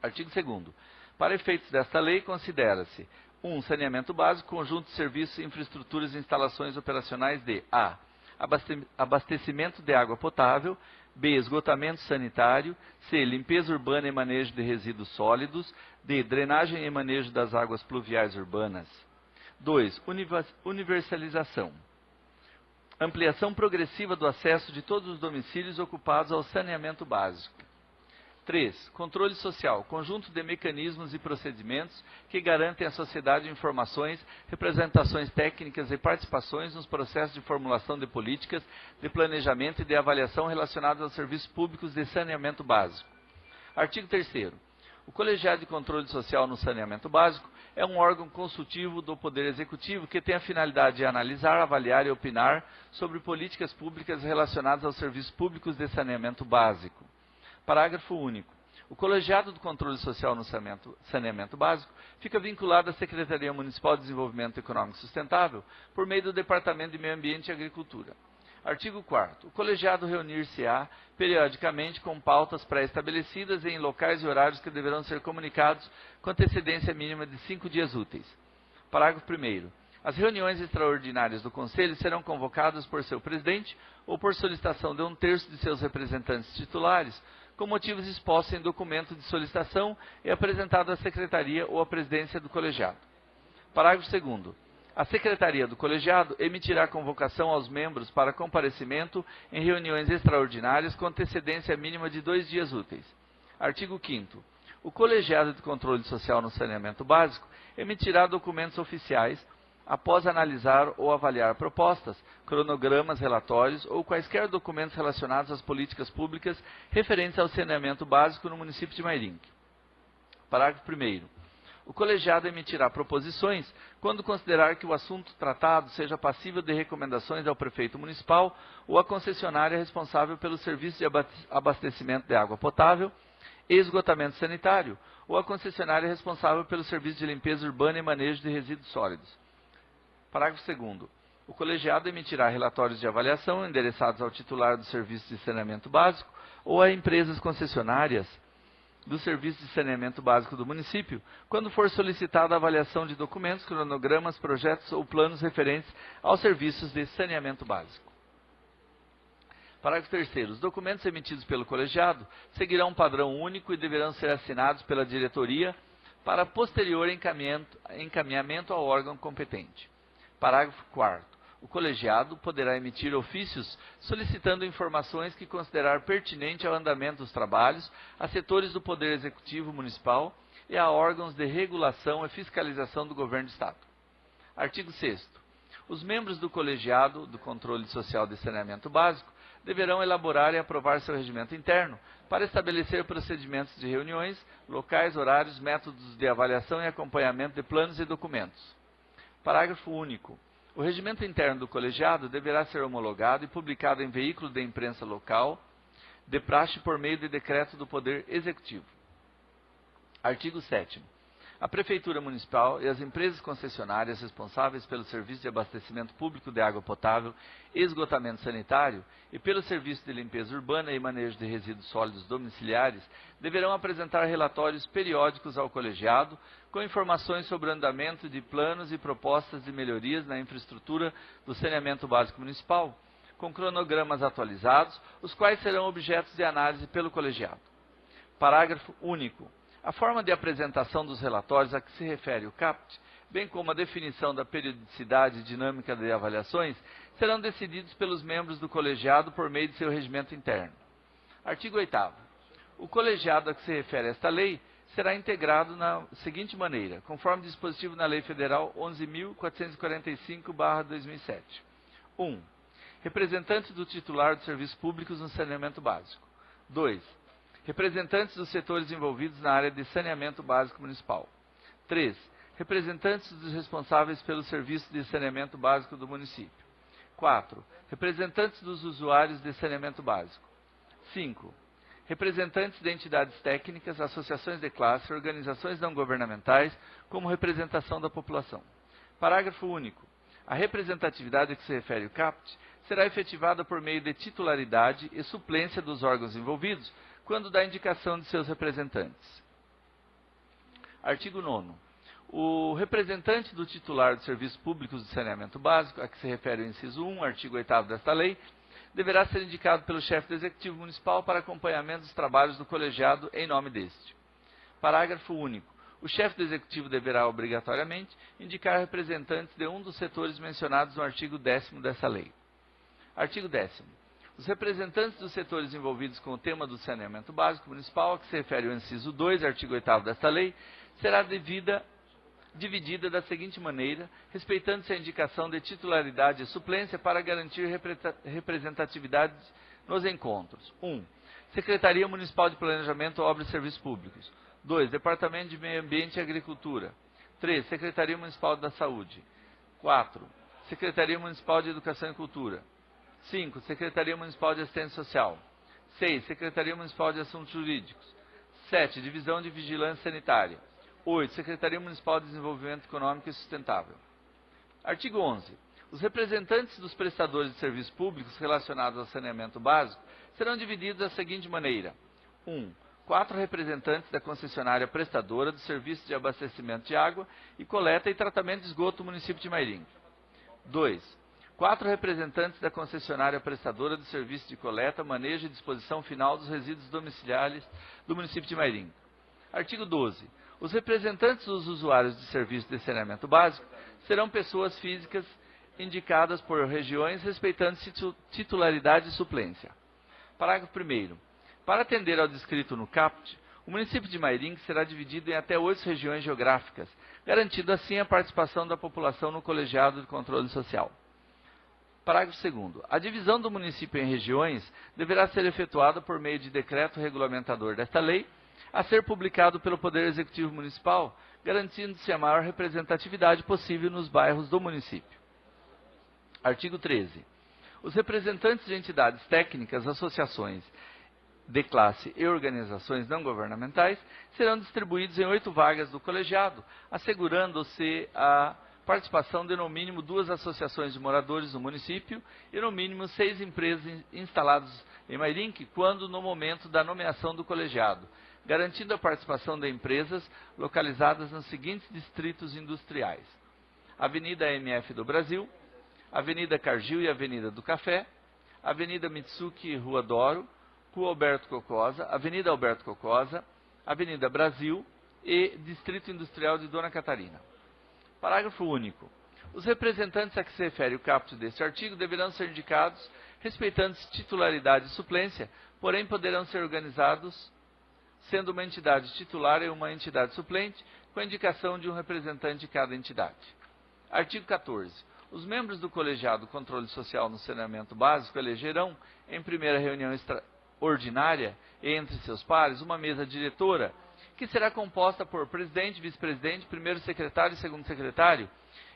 Artigo 2º. Para efeitos desta lei, considera-se: 1. Saneamento básico, conjunto de serviços, infraestruturas e instalações operacionais de a. Abastecimento de água potável, b. Esgotamento sanitário, c. Limpeza urbana e manejo de resíduos sólidos, d. Drenagem e manejo das águas pluviais urbanas. 2. Universalização. Ampliação progressiva do acesso de todos os domicílios ocupados ao saneamento básico. 3. Controle social. Conjunto de mecanismos e procedimentos que garantem à sociedade informações, representações técnicas e participações nos processos de formulação de políticas, de planejamento e de avaliação relacionados aos serviços públicos de saneamento básico. Artigo 3º. O Colegiado de Controle Social no Saneamento Básico é um órgão consultivo do Poder Executivo que tem a finalidade de analisar, avaliar e opinar sobre políticas públicas relacionadas aos serviços públicos de saneamento básico. Parágrafo único. O Colegiado do Controle Social no Saneamento Básico fica vinculado à Secretaria Municipal de Desenvolvimento Econômico Sustentável por meio do Departamento de Meio Ambiente e Agricultura. Artigo 4º. O colegiado reunir-se-á periodicamente com pautas pré-estabelecidas e em locais e horários que deverão ser comunicados com antecedência mínima de 5 dias úteis. Parágrafo 1º. As reuniões extraordinárias do Conselho serão convocadas por seu presidente ou por solicitação de 1/3 de seus representantes titulares, com motivos expostos em documento de solicitação e apresentado à Secretaria ou à Presidência do Colegiado. Parágrafo 2º. A Secretaria do Colegiado emitirá convocação aos membros para comparecimento em reuniões extraordinárias com antecedência mínima de 2 dias úteis. Artigo 5º. O Colegiado de Controle Social no Saneamento Básico emitirá documentos oficiais após analisar ou avaliar propostas, cronogramas, relatórios ou quaisquer documentos relacionados às políticas públicas referentes ao saneamento básico no município de Mairinque. Parágrafo 1º. O colegiado emitirá proposições quando considerar que o assunto tratado seja passível de recomendações ao prefeito municipal ou à concessionária responsável pelo serviço de abastecimento de água potável e esgotamento sanitário ou à concessionária responsável pelo serviço de limpeza urbana e manejo de resíduos sólidos. Parágrafo 2º. O colegiado emitirá relatórios de avaliação endereçados ao titular do serviço de saneamento básico ou a empresas concessionárias do serviço de saneamento básico do município, quando for solicitada a avaliação de documentos, cronogramas, projetos ou planos referentes aos serviços de saneamento básico. Parágrafo 3º. Os documentos emitidos pelo colegiado seguirão um padrão único e deverão ser assinados pela diretoria para posterior encaminhamento ao órgão competente. Parágrafo 4º. O colegiado poderá emitir ofícios solicitando informações que considerar pertinente ao andamento dos trabalhos a setores do Poder Executivo Municipal e a órgãos de regulação e fiscalização do Governo do Estado. Artigo 6º. Os membros do colegiado do Controle Social de Saneamento Básico deverão elaborar e aprovar seu regimento interno para estabelecer procedimentos de reuniões, locais, horários, métodos de avaliação e acompanhamento de planos e documentos. Parágrafo único. O regimento interno do colegiado deverá ser homologado e publicado em veículo de imprensa local, de praxe por meio de decreto do Poder Executivo. Artigo 7º. A Prefeitura Municipal e as empresas concessionárias responsáveis pelo serviço de abastecimento público de água potável e esgotamento sanitário e pelo serviço de limpeza urbana e manejo de resíduos sólidos domiciliares deverão apresentar relatórios periódicos ao colegiado com informações sobre o andamento de planos e propostas de melhorias na infraestrutura do saneamento básico municipal, com cronogramas atualizados, os quais serão objetos de análise pelo colegiado. Parágrafo único. A forma de apresentação dos relatórios a que se refere o CAPT, bem como a definição da periodicidade e dinâmica de avaliações, serão decididos pelos membros do colegiado por meio de seu regimento interno. Artigo 8º. O colegiado a que se refere esta lei será integrado na seguinte maneira, conforme dispositivo na Lei Federal 11.445/2007. 1. Representantes do titular dos serviços públicos no saneamento básico. 2. Representantes dos setores envolvidos na área de saneamento básico municipal. 3. Representantes dos responsáveis pelo serviço de saneamento básico do município. 4. Representantes dos usuários de saneamento básico. 5. Representantes de entidades técnicas, associações de classe, organizações não governamentais, como representação da população. Parágrafo único. A representatividade a que se refere o CAPT será efetivada por meio de titularidade e suplência dos órgãos envolvidos, quando da indicação de seus representantes. Artigo 9º. O representante do titular de serviços públicos de saneamento básico, a que se refere o inciso 1, artigo 8º desta lei, deverá ser indicado pelo chefe do Executivo Municipal para acompanhamento dos trabalhos do colegiado em nome deste. Parágrafo único. O chefe do Executivo deverá, obrigatoriamente, indicar representantes de um dos setores mencionados no artigo 10º dessa lei. Artigo 10º. Os representantes dos setores envolvidos com o tema do saneamento básico municipal, a que se refere o inciso 2, artigo 8º desta lei, será dividida da seguinte maneira, respeitando-se a indicação de titularidade e suplência para garantir representatividade nos encontros. 1. Secretaria Municipal de Planejamento, Obras e Serviços Públicos. 2. Departamento de Meio Ambiente e Agricultura. 3. Secretaria Municipal da Saúde. 4. Secretaria Municipal de Educação e Cultura. 5. Secretaria Municipal de Assistência Social. 6. Secretaria Municipal de Assuntos Jurídicos. 7. Divisão de Vigilância Sanitária. 8. Secretaria Municipal de Desenvolvimento Econômico e Sustentável. Artigo 11. Os representantes dos prestadores de serviços públicos relacionados ao saneamento básico serão divididos da seguinte maneira. 1. 4 representantes da concessionária prestadora do serviço de abastecimento de água e coleta e tratamento de esgoto do município de Mairim. 2. 4 representantes da concessionária prestadora do serviço de coleta, manejo e disposição final dos resíduos domiciliares do município de Mairim. Artigo 12. Os representantes dos usuários de serviço de saneamento básico serão pessoas físicas indicadas por regiões, respeitando-se titularidade e suplência. Parágrafo 1º. Para atender ao descrito no caput, o município de Mairim será dividido em até 8 regiões geográficas, garantindo assim a participação da população no colegiado de controle social. Parágrafo 2º. A divisão do município em regiões deverá ser efetuada por meio de decreto regulamentador desta lei, a ser publicado pelo Poder Executivo Municipal, garantindo-se a maior representatividade possível nos bairros do município. Artigo 13. Os representantes de entidades técnicas, associações de classe e organizações não governamentais serão distribuídos em 8 vagas do colegiado, assegurando-se a participação de no mínimo 2 associações de moradores do município e no mínimo 6 empresas instaladas em Mairim, quando no momento da nomeação do colegiado, garantindo a participação de empresas localizadas nos seguintes distritos industriais: Avenida MF do Brasil, Avenida Cargill e Avenida do Café, Avenida Mitsuki e Rua Doro, Rua Alberto Cocosa, Avenida Alberto Cocosa, Avenida Brasil e Distrito Industrial de Dona Catarina. Parágrafo único. Os representantes a que se refere o caput deste artigo deverão ser indicados, respeitando-se titularidade e suplência, porém poderão ser organizados sendo uma entidade titular e uma entidade suplente, com a indicação de um representante de cada entidade. Artigo 14. Os membros do colegiado Controle Social no Saneamento Básico elegerão, em primeira reunião ordinária e entre seus pares, uma mesa diretora, que será composta por presidente, vice-presidente, primeiro secretário e segundo secretário,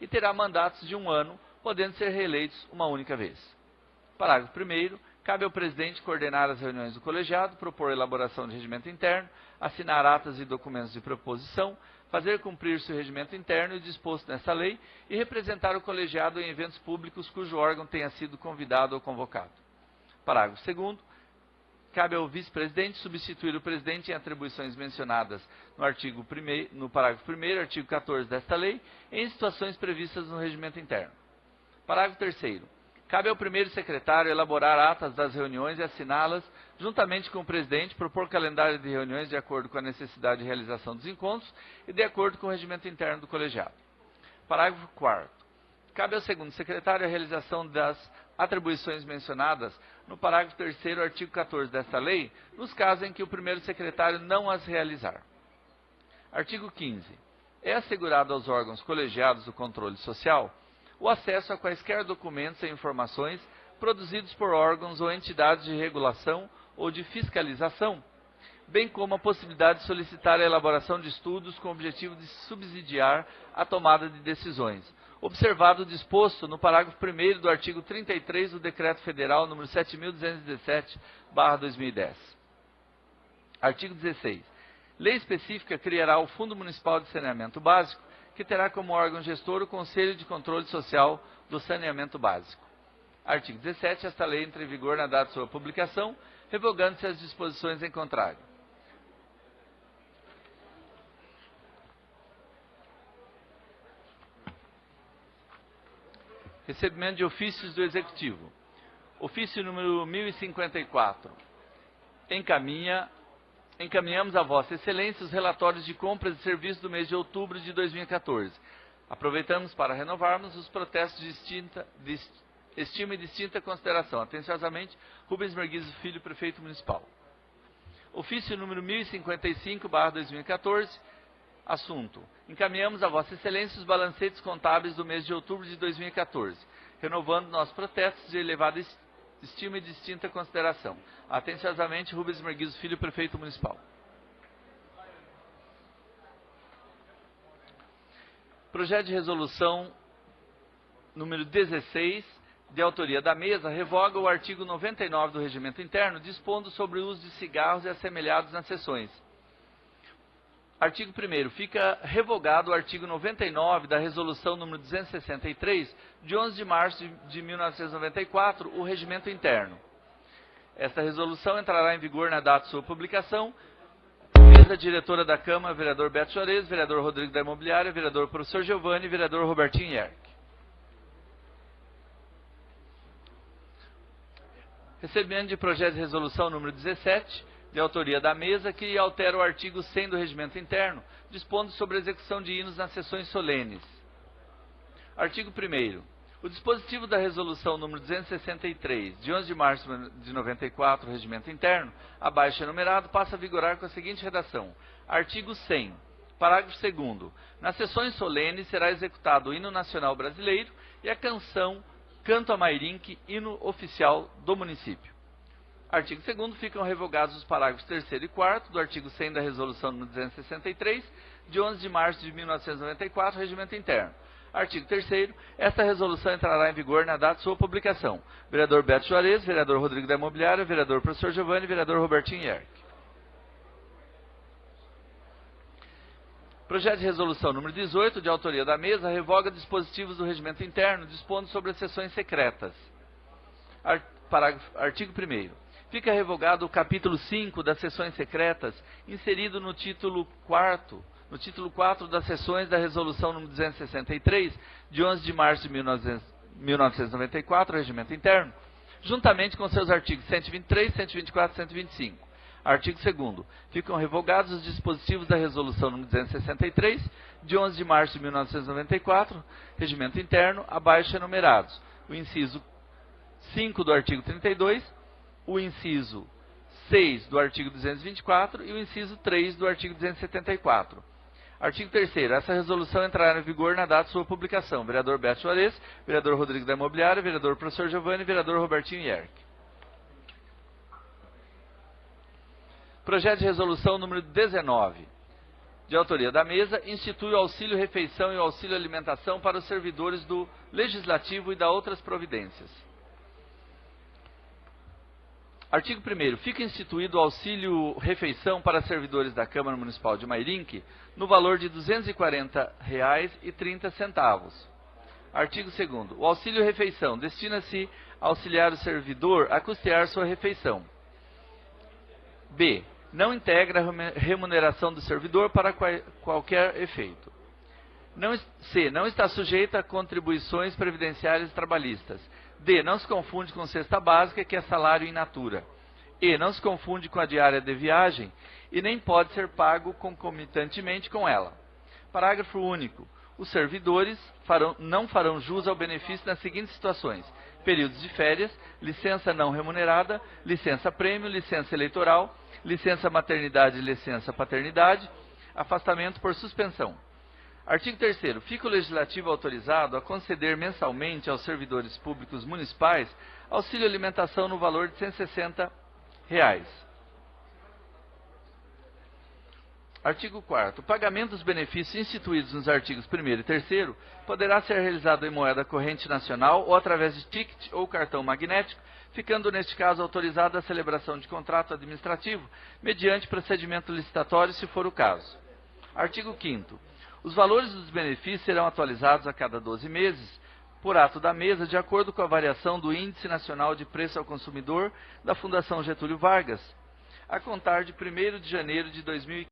e terá mandatos de 1 ano, podendo ser reeleitos uma única vez. Parágrafo 1º. Cabe ao presidente coordenar as reuniões do colegiado, propor a elaboração de regimento interno, assinar atas e documentos de proposição, fazer cumprir-se o regimento interno e disposto nesta lei e representar o colegiado em eventos públicos cujo órgão tenha sido convidado ou convocado. Parágrafo 2º. Cabe ao vice-presidente substituir o presidente em atribuições mencionadas no parágrafo 1º, artigo 14 desta lei, em situações previstas no regimento interno. Parágrafo 3º. Cabe ao primeiro secretário elaborar atas das reuniões e assiná-las, juntamente com o presidente, propor calendário de reuniões de acordo com a necessidade de realização dos encontros e de acordo com o regimento interno do colegiado. Parágrafo 4º. Cabe ao segundo secretário a realização das atribuições mencionadas no parágrafo 3º, artigo 14 desta lei, nos casos em que o primeiro secretário não as realizar. Artigo 15. É assegurado aos órgãos colegiados do controle social o acesso a quaisquer documentos e informações produzidos por órgãos ou entidades de regulação ou de fiscalização, bem como a possibilidade de solicitar a elaboração de estudos com o objetivo de subsidiar a tomada de decisões, observado o disposto no parágrafo 1º do artigo 33 do Decreto Federal nº 7.217/2010. Artigo 16. Lei específica criará o Fundo Municipal de Saneamento Básico, que terá como órgão gestor o Conselho de Controle Social do Saneamento Básico. Artigo 17. Esta lei entra em vigor na data de sua publicação, revogando-se as disposições em contrário. Recebimento de ofícios do Executivo. Ofício número 1054. Encaminhamos a Vossa Excelência os relatórios de compras e serviços do mês de outubro de 2014. Aproveitamos para renovarmos os protestos de estima e distinta consideração. Atenciosamente, Rubens Merguizo Filho, Prefeito Municipal. Ofício número 1055/2014. Assunto: encaminhamos a Vossa Excelência os balancetes contábeis do mês de outubro de 2014, renovando nossos protestos de elevada estima e distinta consideração. Atenciosamente, Rubens Merguizo Filho, Prefeito Municipal. Projeto de resolução número 16, de autoria da mesa, revoga o artigo 99 do Regimento Interno, dispondo sobre o uso de cigarros e assemelhados nas sessões. Artigo 1º. Fica revogado o artigo 99 da Resolução número 263, de 11 de março de 1994, o Regimento Interno. Esta resolução entrará em vigor na data de sua publicação. Mesa diretora da Câmara, vereador Beto Juarez, vereador Rodrigo da Imobiliária, vereador Professor Giovanni, vereador Robertinho Yerck. Recebimento de projeto de resolução número 17, de autoria da mesa, que altera o artigo 100 do Regimento Interno, dispondo sobre a execução de hinos nas sessões solenes. Artigo 1º. O dispositivo da resolução número 263, de 11 de março de 94, Regimento Interno, abaixo enumerado, passa a vigorar com a seguinte redação. Artigo 100. Parágrafo 2º. Nas sessões solenes será executado o hino nacional brasileiro e a canção Canto a Mairinque, hino oficial do município. Artigo 2º. Ficam revogados os parágrafos 3º e 4º do artigo 100 da Resolução número 263, de 11 de março de 1994, Regimento Interno. Artigo 3º. Esta resolução entrará em vigor na data de sua publicação. Vereador Beto Juarez, vereador Rodrigo da Imobiliária, vereador Professor Giovanni, vereador Robertinho Yerck. Projeto de resolução número 18, de autoria da mesa, revoga dispositivos do Regimento Interno, dispondo sobre as sessões secretas. Artigo 1º. Fica revogado o capítulo 5 das sessões secretas, inserido no título 4º das sessões da Resolução número 263, de 11 de março de 1994, Regimento Interno, juntamente com seus artigos 123, 124 e 125. Artigo 2º. Ficam revogados os dispositivos da Resolução número 263, de 11 de março de 1994, Regimento Interno, abaixo enumerados. O inciso 5 do artigo 32, o inciso 6 do artigo 224 e o inciso 3 do artigo 274. Artigo 3º. Essa resolução entrará em vigor na data de sua publicação. Vereador Beto Juarez, vereador Rodrigo da Imobiliária, vereador Professor Giovanni, vereador Robertinho Yerck. Projeto de resolução número 19, de autoria da mesa, institui o auxílio refeição e o auxílio alimentação para os servidores do Legislativo e da outras providências. Artigo 1º. Fica instituído o auxílio refeição para servidores da Câmara Municipal de Mairinque no valor de R$ 240,30. Artigo 2º. O auxílio refeição destina-se a auxiliar o servidor a custear sua refeição. B. Não integra a remuneração do servidor para qualquer efeito. C. Não está sujeita a contribuições previdenciárias e trabalhistas. D. Não se confunde com cesta básica, que é salário in natura. E. Não se confunde com a diária de viagem e nem pode ser pago concomitantemente com ela. Parágrafo único. Os servidores não farão jus ao benefício nas seguintes situações: períodos de férias, licença não remunerada, licença prêmio, licença eleitoral, licença maternidade e licença paternidade, afastamento por suspensão. Artigo 3º. Fica o Legislativo autorizado a conceder mensalmente aos servidores públicos municipais auxílio alimentação no valor de R$ 160. Artigo 4º. O pagamento dos benefícios instituídos nos artigos 1º e 3º poderá ser realizado em moeda corrente nacional ou através de ticket ou cartão magnético, ficando neste caso autorizada a celebração de contrato administrativo mediante procedimento licitatório, se for o caso. Artigo 5º. Os valores dos benefícios serão atualizados a cada 12 meses, por ato da mesa, de acordo com a variação do Índice Nacional de Preço ao Consumidor da Fundação Getúlio Vargas, a contar de 1º de janeiro de 2015.